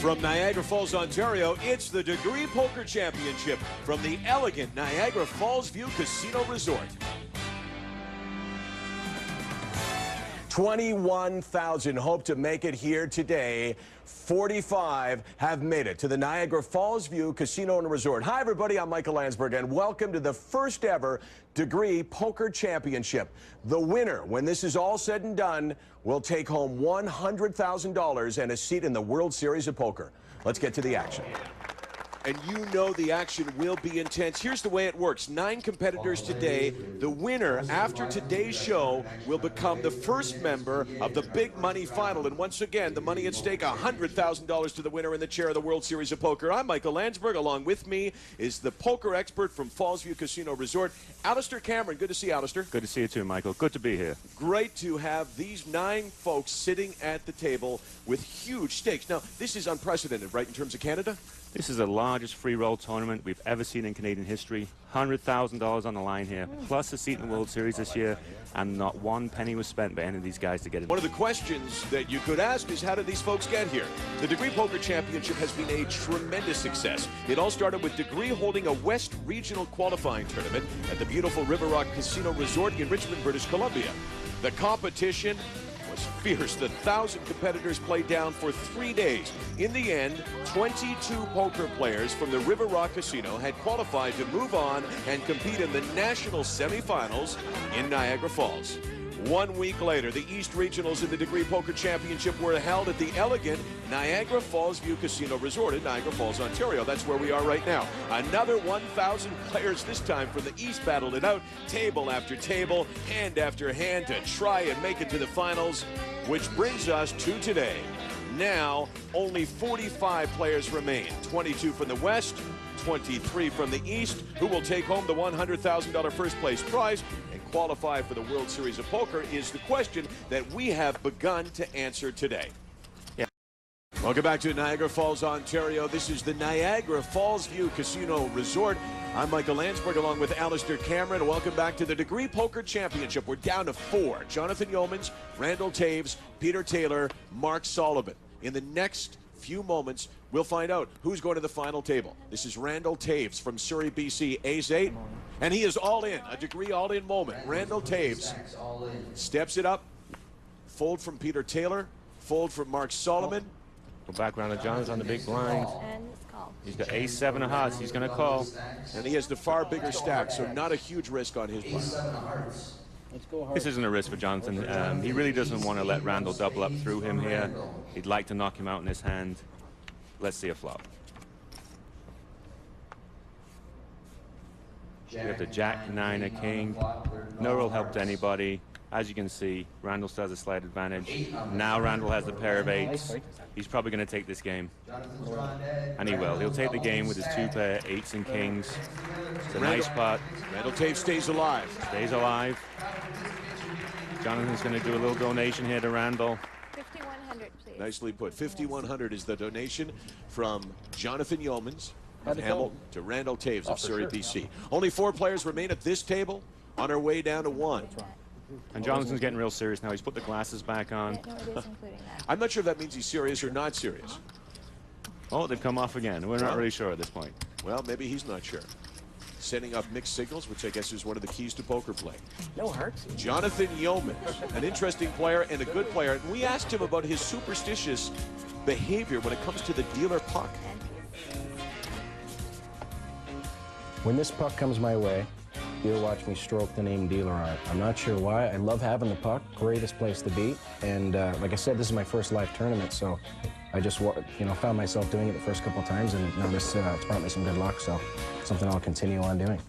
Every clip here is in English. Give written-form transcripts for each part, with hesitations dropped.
From Niagara Falls, Ontario, it's the Degree Poker Championship from the elegant Niagara Fallsview Casino Resort. 21,000 hope to make it here today. 45 have made it to the Niagara Fallsview Casino and Resort. Hi, everybody. I'm Michael Landsberg, and welcome to the first ever Degree Poker Championship. The winner, when this is all said and done, will take home $100,000 and a seat in the World Series of Poker. Let's get to the action. And you know the action will be intense. Here's the way it works. 9 competitors today. The winner after today's show will become the first member of the big money final. And once again, the money at stake, $100,000 to the winner in the chair of the World Series of Poker. I'm Michael Landsberg. Along with me is the poker expert from Fallsview Casino Resort, Alistair Cameron. Good to see you, Alistair. Good to see you too, Michael. Good to be here. Great to have these 9 folks sitting at the table with huge stakes. Now, this is unprecedented, right, in terms of Canada? This is the largest free roll tournament we've ever seen in Canadian history. $100,000 on the line here, plus a seat in the World Series this year, and not one penny was spent by any of these guys to get it. One of the questions that you could ask is, how did these folks get here? The Degree Poker Championship has been a tremendous success. It all started with Degree holding a West Regional qualifying tournament at the beautiful River Rock Casino Resort in Richmond, British Columbia. The competition was fierce. The 1,000 competitors played down for 3 days. In the end, 22 poker players from the River Rock Casino had qualified to move on and compete in the national semifinals in Niagara Falls. 1 week later, the East Regionals in the Degree Poker Championship were held at the elegant Niagara Fallsview Casino Resort in Niagara Falls, Ontario. That's where we are right now. Another 1,000 players, this time from the East, battled it out, table after table, hand after hand, to try and make it to the finals, which brings us to today. Now, only 45 players remain, 22 from the West, 23 from the East, who will take home the $100,000 first place prize and qualify for the World Series of Poker is the question that we have begun to answer today. Welcome back to Niagara Falls, Ontario. This is the Niagara Fallsview Casino Resort. I'm Michael Landsberg along with Alistair Cameron. Welcome back to the Degree Poker Championship. We're down to 4. Jonathan Yeomans, Randall Taves, Peter Taylor, Mark Sullivan. In the next few moments, we'll find out who's going to the final table. This is Randall Taves from Surrey, BC, Ace-8, and he is all in, a Degree all-in moment. Randall Taves steps it up, fold from Peter Taylor, fold from Mark Sullivan. Go back around to John's on the big blind. He's got Ace-7 of hearts. He's going to call. And he has the far bigger stack, so not a huge risk on his part. This isn't a risk for Jonathan. He really doesn't want to let Randall double up through him here. He'd like to knock him out in his hand. Let's see a flop. We have the Jack, 9, a King. No real help to anybody. As you can see, Randall still has a slight advantage. Now Randall has the pair of 8s. He's probably going to take this game. And he will. He'll take the game with his 2 pair, 8s and Kings. It's a nice pot. Randall Taves stays alive. Stays alive. Jonathan's going to do a little donation here to Randall. $5,100, please. Nicely put. $5,100 is the donation from Jonathan Yeomans of Hamilton to Randall Taves of Surrey, BC. Only 4 players remain at this table on our way down to 1. And Jonathan's getting real serious now. He's put the glasses back on. No, it is including that. I'm not sure if that means he's serious or not serious. Oh, they've come off again. We're not really sure at this point. Well, maybe he's not sure. Sending off mixed signals, which I guess is one of the keys to poker play. No hearts. Jonathan Yeomans, an interesting player and a good player. And we asked him about his superstitious behavior when it comes to the dealer puck. When this puck comes my way, you'll watch me stroke the name dealer on it. I'm not sure why. I love having the puck. Greatest place to be. And like I said, this is my first live tournament, so I just found myself doing it the first couple of times, and now it's brought me some good luck, so something I'll continue on doing.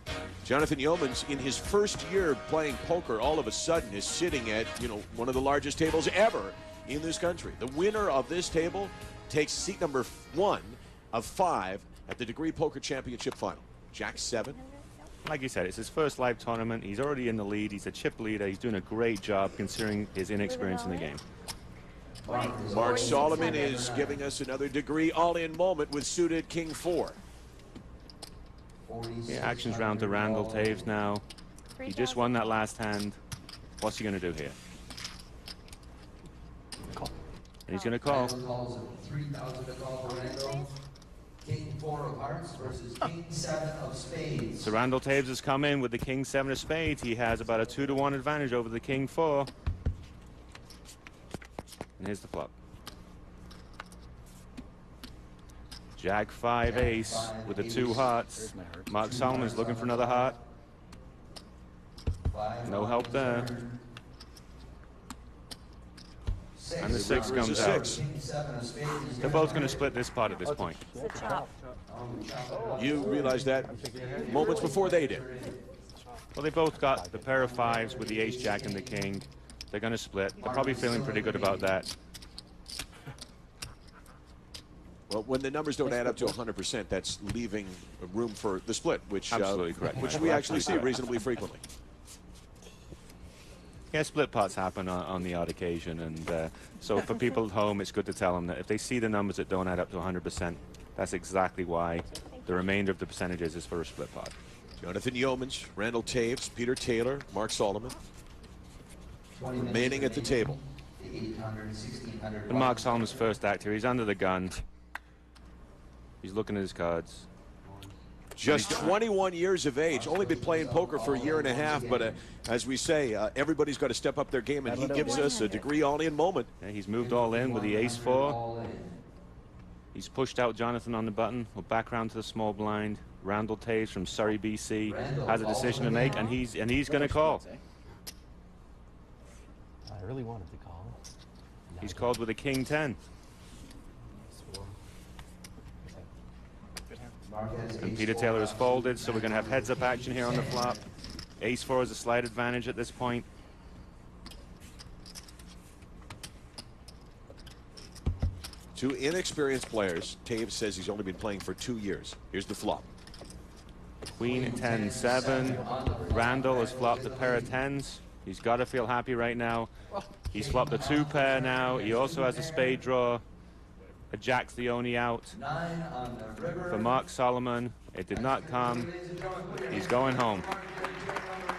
Jonathan Yeomans, in his first year playing poker, all of a sudden is sitting at, one of the largest tables ever in this country. The winner of this table takes seat number 1 of 5 at the Degree Poker Championship final. Jack-7. Like you said, it's his first live tournament. He's already in the lead. He's a chip leader. He's doing a great job considering his inexperience in the game. Mark Solomon is giving us another Degree all-in moment with suited King-4. Yeah, action's round to Randall Taves now. He just won that last hand. What's he going to do here? And he's going to call. King 4 of hearts versus King 7 of spades. So Randall Taves has come in with the King 7 of spades. He has about a 2-to-1 advantage over the King 4. And here's the flop. Jack 5 ace with the 2 hearts. Mark Solomon's looking for another heart. No help there. And the 6 comes out. They're both going to split this pot at this point. It's a chop. You realize that moments before they did. Well, they both got the pair of 5s with the ace, jack, and the king. They're going to split. They're probably feeling pretty good about that. Well, when the numbers don't add up to 100%, that's leaving room for the split, which Absolutely correct. Which we actually see reasonably frequently. Yeah, split pots happen on the odd occasion, and so for people at home, it's good to tell them that if they see the numbers that don't add up to 100%, that's exactly why the remainder of the percentages is for a split pot. Jonathan Yeomans, Randall Taves, Peter Taylor, Mark Solomon remaining at the table. And Mark Solomon's first act here, he's under the gun. He's looking at his cards. Just 21 years of age, only been playing poker for a year and a half, but as we say, everybody's got to step up their game, and he gives us a degree all-in moment. Yeah, he's moved all in with the ace 4. He's pushed out Jonathan on the button. We'll back around to the small blind. Randall Taves from Surrey, BC, has a decision to make, and he's going to call. I really wanted to call. He's called with a King 10. And Peter Taylor is folded, so we're going to have heads-up action here on the flop. Ace 4 is a slight advantage at this point. Two inexperienced players. Taves says he's only been playing for 2 years. Here's the flop. Queen 10-7. Randall has flopped a pair of 10s. He's got to feel happy right now. He's flopped a 2 pair now. He also has a spade draw. A jack's the only out for Mark Solomon. It did not come. He's going home.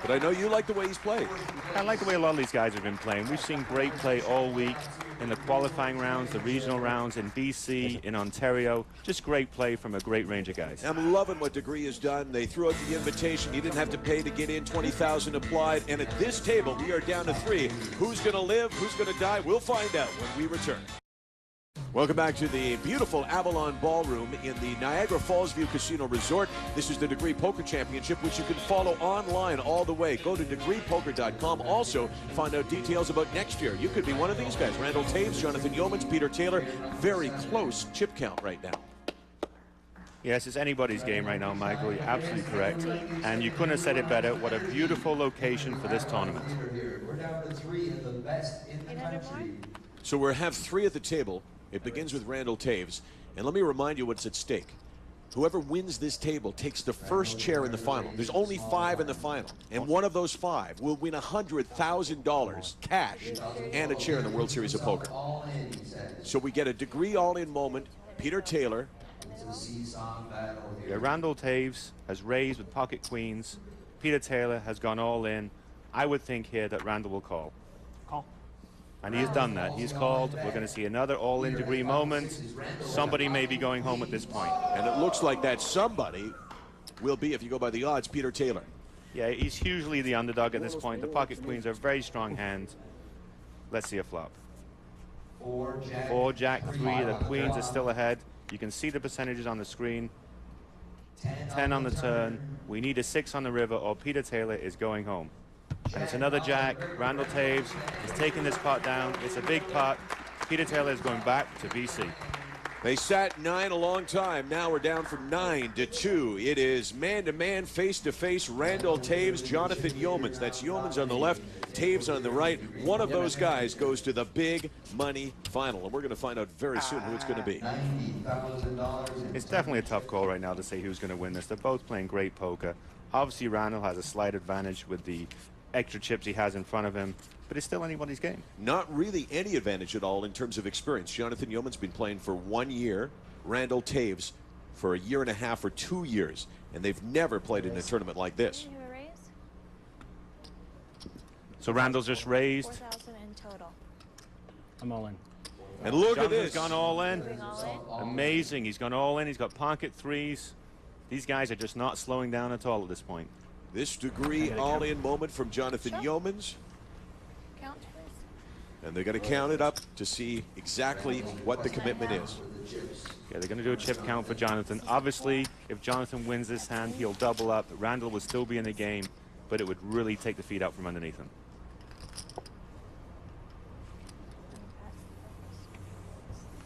But I know you like the way he's played. I like the way a lot of these guys have been playing. We've seen great play all week in the qualifying rounds, the regional rounds in BC, in Ontario. Just great play from a great range of guys. I'm loving what Degree has done. They threw out the invitation. You didn't have to pay to get in. 20,000 applied. And at this table, we are down to 3. Who's going to live? Who's going to die? We'll find out when we return. Welcome back to the beautiful Avalon Ballroom in the Niagara Fallsview Casino Resort. This is the Degree Poker Championship, which you can follow online all the way. Go to degreepoker.com. Also, find out details about next year. You could be one of these guys. Randall Taves, Jonathan Yeomans, Peter Taylor. Very close chip count right now. Yes, it's anybody's game right now, Michael. You're absolutely correct. And you couldn't have said it better. What a beautiful location for this tournament. We're down to 3 of the best in the country. So we'll have 3 at the table. It begins with Randall Taves. And let me remind you what's at stake. Whoever wins this table takes the first chair in the final. There's only 5 in the final. And one of those 5 will win $100,000 cash and a chair in the World Series of Poker. So we get a Degree all-in moment. Peter Taylor. Yeah, Randall Taves has raised with pocket queens. Peter Taylor has gone all in. I would think here that Randall will call. And he has done that. He's called. We're going to see another all-in Degree moment. Somebody may be going home at this point. And it looks like that somebody will be, if you go by the odds, Peter Taylor. Yeah, he's hugely the underdog at this point. The pocket queens are a very strong hand. Let's see a flop. 4 Jack 3. The queens are still ahead. You can see the percentages on the screen. 10 on the turn. We need a 6 on the river, or Peter Taylor is going home. And it's another jack. Randall Taves is taking this pot down. It's a big pot. Peter Taylor is going back to BC. They sat 9 a long time. Now we're down from 9 to 2. It is man-to-man, face-to-face. Randall Taves, Jonathan Yeomans. That's Yeomans on the left, Taves on the right. One of those guys goes to the big money final. And we're going to find out very soon who it's going to be. It's definitely a tough call right now to say who's going to win this. They're both playing great poker. Obviously, Randall has a slight advantage with the extra chips he has in front of him, but it's still anybody's game. Not really any advantage at all in terms of experience. Jonathan Yeoman's been playing for 1 year. Randall Taves for a year and a half or 2 years, and they've never played in a tournament like this. You have a raise? So Randall's just raised. 4,000 in total. I'm all in. And look at Jonathan's this. gone all in. Going all in. Amazing. He's gone all in. He's got pocket threes. These guys are just not slowing down at all at this point. This degree all-in moment from Jonathan Yeomans. Count, please. And they're going to count it up to see exactly what the commitment is. Yeah, they're going to do a chip count for Jonathan. Obviously, if Jonathan wins this hand, he'll double up. Randall will still be in the game, but it would really take the feet out from underneath him.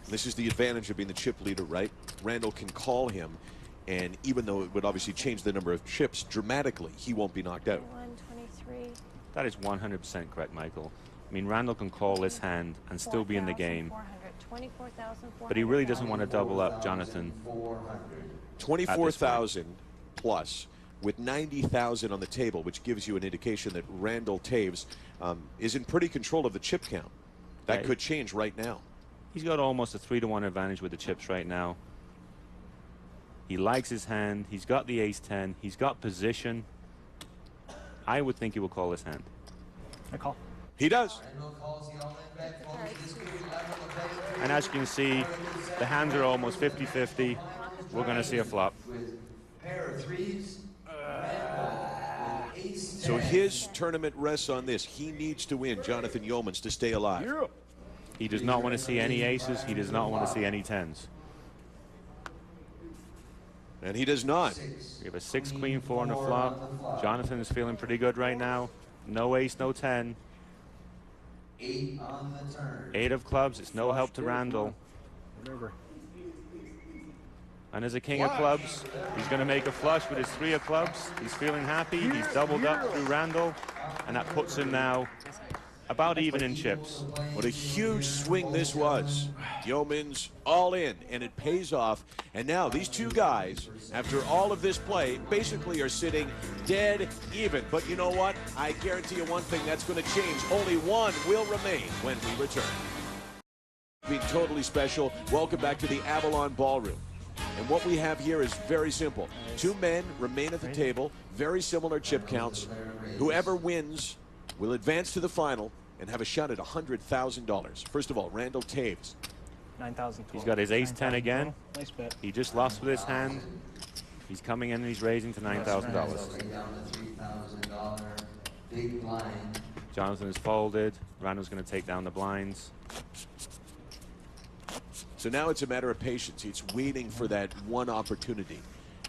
This is the advantage of being the chip leader, right? Randall can call him, and even though it would obviously change the number of chips dramatically, he won't be knocked out. 21, 23. That is 100% correct, Michael. I mean, Randall can call this hand and still be in the game, 24,400. but he really doesn't want to double up Jonathan. 24,000 plus with 90,000 on the table, which gives you an indication that Randall Taves is in pretty control of the chip count. That could change right now. He's got almost a 3-to-1 advantage with the chips right now. He likes his hand. He's got the ace-10. He's got position. I would think he will call this hand. I call. He does. And as you can see, the hands are almost 50-50. We're going to see a flop. So his tournament rests on this. He needs to win, Jonathan Yeomans, to stay alive. He does not want to see any aces. He does not want to see any 10s. And he does not. We have a 6, queen, 4 on the flop. Jonathan is feeling pretty good right now. No ace, no 10. 8 on the turn. 8 of clubs. It's no help to Randall. Whatever. And as a king of clubs, he's going to make a flush with his 3 of clubs. He's feeling happy. He's doubled up through Randall. And that puts him now about even in chips. What a huge swing this was. Yeomans all in, and it pays off. And now these two guys, after all of this play, basically are sitting dead even. But you know what? I guarantee you one thing, that's going to change. Only one will remain when we return. Being totally special, welcome back to the Avalon Ballroom. And what we have here is very simple. 2 men remain at the table, very similar chip counts. Whoever wins will advance to the final and have a shot at $100,000. First of all, Randall Taves. 9,000. He's got his ace-10 again. Nice bet. He just lost with his hand. He's coming in and he's raising to $9,000. Big blind. Jonathan is folded. Randall's going to take down the blinds. So now it's a matter of patience. It's waiting for that one opportunity.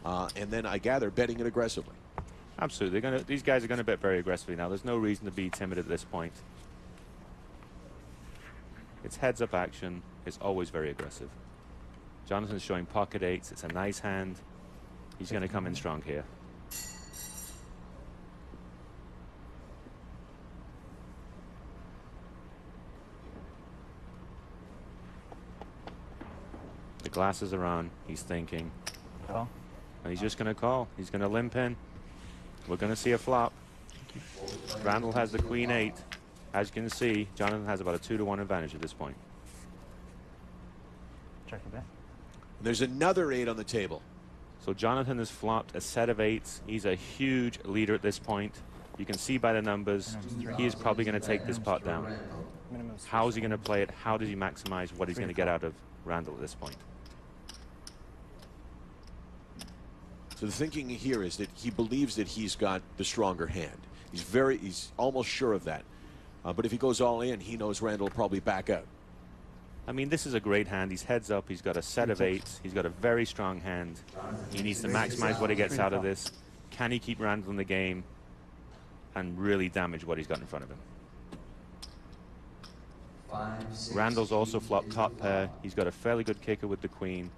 And then I gather betting it aggressively. Absolutely. These guys are going to bet very aggressively now. There's no reason to be timid at this point. It's heads-up action. It's always very aggressive. Jonathan's showing pocket 8s. It's a nice hand. He's going to come in strong here. The glasses are on. He's thinking. Call. And he's just going to call. He's going to limp in. We're going to see a flop. Randall has the queen 8. As you can see, Jonathan has about a 2-to-1 advantage at this point. Check your bet. There's another 8 on the table. So Jonathan has flopped a set of 8s. He's a huge leader at this point. You can see by the numbers, he is probably going to take this pot down. How is he going to play it? How does he maximize what he's going to get out of Randall at this point? So the thinking here is that he believes that he's got the stronger hand. He's almost sure of that. But if he goes all in, he knows Randall will probably back out. I mean, this is a great hand. He's heads up. He's got a set of 8s. He's got a very strong hand. He needs to maximize what he gets out of this. Can he keep Randall in the game and really damage what he's got in front of him? 5, 6, Randall's also flopped top pair. He's got a fairly good kicker with the queen.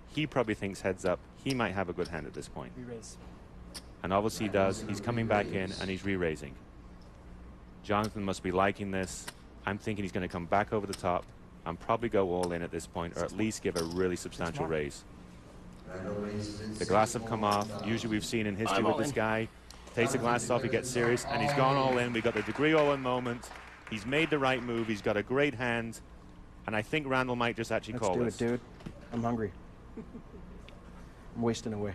He probably thinks heads up. He might have a good hand at this point. Re-raise. And obviously he does. He's coming back in and he's re-raising. Jonathan must be liking this. I'm thinking he's going to come back over the top and probably go all in at this point, or at least give a really substantial raise. The glass have come off. Usually we've seen in history with this guy, takes the glass off, he gets serious, and he's gone all in. We got the degree all in moment. He's made the right move. He's got a great hand, and I think Randall might just actually call this. Let's do it, dude. I'm hungry. I'm wasting away.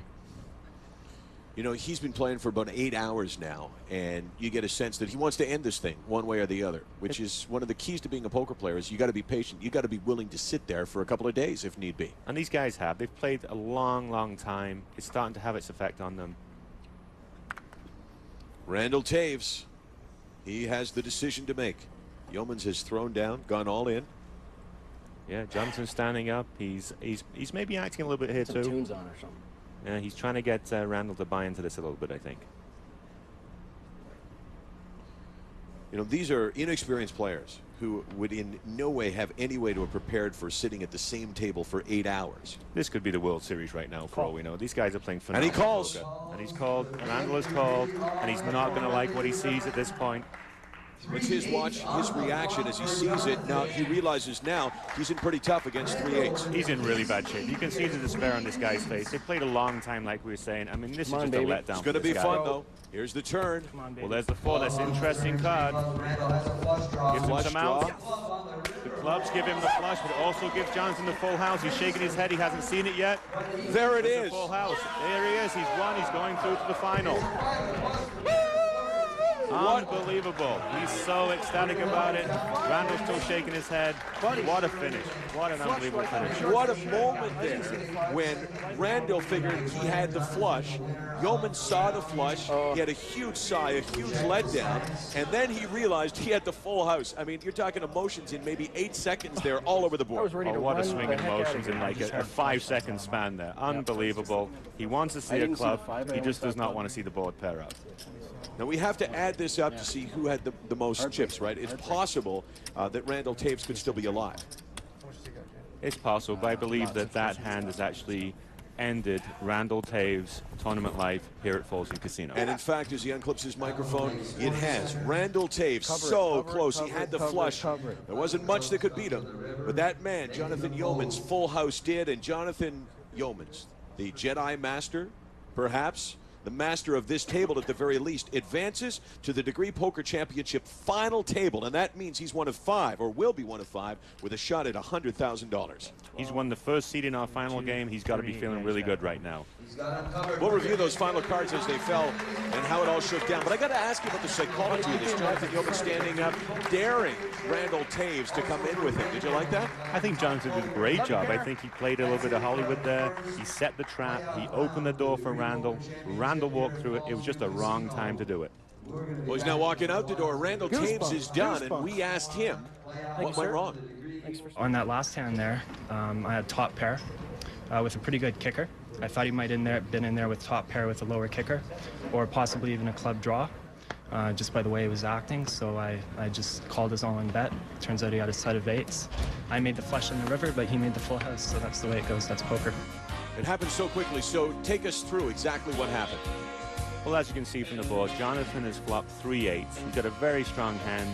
You know, he's been playing for about 8 hours now, and you get a sense that he wants to end this thing one way or the other, which is one of the keys to being a poker player is you got to be patient. You got to be willing to sit there for a couple of days if need be. And these guys have. They've played a long, long time. It's starting to have its effect on them. Randall Taves, he has the decision to make. Yeomans has thrown down, gone all in. Yeah, Jonathan's standing up. He's maybe acting a little bit here Some too. tunes on or something. Yeah, he's trying to get Randall to buy into this a little bit, I think. You know, these are inexperienced players who would in no way have any way to have prepared for sitting at the same table for 8 hours. This could be the World Series right now, for all we know. These guys are playing phenomenal. And he calls. poker. And he's called. Randall is called. And he's not going to like what he sees at this point. Let's watch his reaction as he sees it. Now, he realizes now he's in pretty tough against 3-8s. He's in really bad shape. You can see the despair on this guy's face. They played a long time, like we were saying. I mean, this is just a letdown. It's going to be fun, though. Here's the turn. Come on, baby. Well, there's the 4. That's an interesting card. Randall has a flush draw. Gives him Flush some outs. The clubs give him the flush, but also gives Jonathan the full house. He's shaking his head. He hasn't seen it yet. There it There's is. the full house. There he is. He's won. He's going through to the final. Unbelievable. He's so ecstatic about it. Randall's still shaking his head. What a finish. What an unbelievable finish. What a moment there when Randall figured he had the flush. Yeoman saw the flush. He had a huge sigh, a huge letdown, and then he realized he had the full house. I mean, you're talking emotions in maybe 8 seconds there all over the board. Oh, what a swing of emotions in like a 5-second span there. Unbelievable. He wants to see a club. He just does not want to see the board pair up. Now, we have to add this up to see who had the most chips, right? It's possible that Randall Taves could still be alive. It's possible, but I believe that that hand has actually ended Randall Taves' tournament life here at Fallsview Casino. And in fact, as he unclips his microphone, it has. Randall Taves, so close. He had the flush. There wasn't much that could beat him. But that man, Jonathan Yeomans, full house did. And Jonathan Yeomans, the Jedi Master, perhaps, the master of this table at the very least, advances to the Degree Poker Championship final table, and that means he's one of 5, or will be one of 5, with a shot at $100,000. He's won the first seed in our final game. He's got to be feeling really good right now. We'll review those final cards as they fell and how it all shook down. But I got to ask you about the psychology of this. Jonathan Yeoman standing up, daring Randall Taves to come in with him. Did you like that? I think Jonathan did a great job. I think he played a little bit of Hollywood there. He set the trap. He opened the door for Randall. Randall walked through it. It was just a wrong time to do it. Well, he's now walking out the door. Randall Taves is done, and we asked him what went wrong. On that last hand there, I had top pair with a pretty good kicker. I thought he might have been in there with top pair with a lower kicker, or possibly even a club draw, just by the way he was acting. So I just called his all-in bet. Turns out he had a set of 8s. I made the flush in the river, but he made the full house. So that's the way it goes. That's poker. It happened so quickly. So take us through exactly what happened. Well, as you can see from the board, Jonathan has flopped 3 8s. He's got a very strong hand.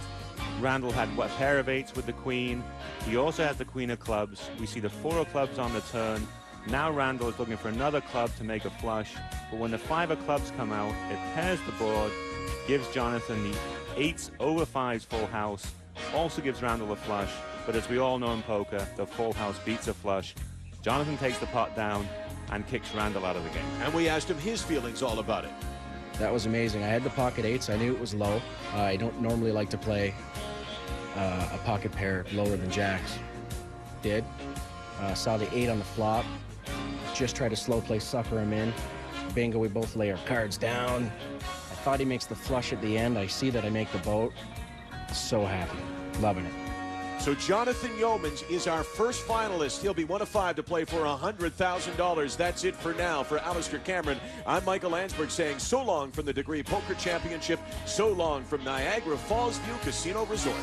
Randall had a pair of 8s with the queen. He also has the queen of clubs. We see the 4 of clubs on the turn. Now Randall is looking for another club to make a flush. But when the 5 of clubs come out, it pairs the board, gives Jonathan the 8s over 5s full house, also gives Randall a flush. But as we all know in poker, the full house beats a flush. Jonathan takes the pot down and kicks Randall out of the game. And we asked him his feelings all about it. That was amazing. I had the pocket 8s. I knew it was low. I don't normally like to play a pocket pair lower than jacks. Did. Saw the 8 on the flop. Just tried to slow play sucker him in. Bingo, we both lay our cards down. I thought he makes the flush at the end. I see that I make the boat. So happy. Loving it. So Jonathan Yeomans is our first finalist. He'll be one of 5 to play for $100,000. That's it for now. For Alistair Cameron, I'm Michael Landsberg saying so long from the Degree Poker Championship, so long from Niagara Falls View Casino Resort.